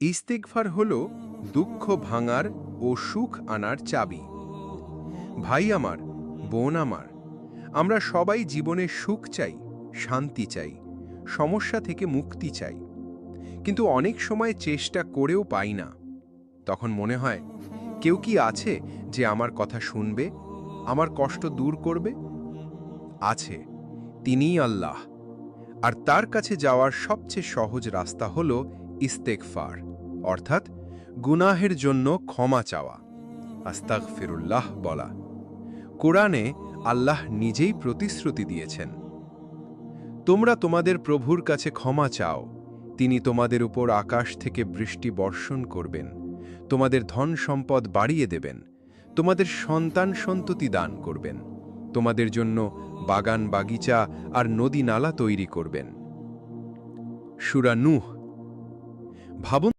ইস্তেগফার হল দুঃখ ভাঙার ও সুখ আনার চাবি। ভাই আমার, বোন আমার, আমরা সবাই জীবনে সুখ চাই, শান্তি চাই, সমস্যা থেকে মুক্তি চাই। কিন্তু অনেক সময় চেষ্টা করেও পাই না। তখন মনে হয়, কেউ কি আছে যে আমার কথা শুনবে, আমার কষ্ট দূর করবে? আছে, তিনিই আল্লাহ। আর তার কাছে যাওয়ার সবচেয়ে সহজ রাস্তা হল ইস্তেগফার, অর্থাৎ গুনাহের জন্য ক্ষমা চাওয়া, আস্তাগফিরুল্লাহ বলা। কোরআনে আল্লাহ নিজেই প্রতিশ্রুতি দিয়েছেন, তোমরা তোমাদের প্রভুর কাছে ক্ষমা চাও, তিনি তোমাদের উপর আকাশ থেকে বৃষ্টি বর্ষণ করবেন, তোমাদের ধন সম্পদ বাড়িয়ে দেবেন, তোমাদের সন্তান সন্ততি দান করবেন, তোমাদের জন্য বাগান বাগিচা আর নদী নালা তৈরি করবেন। সূরা নূহ। ভাবুন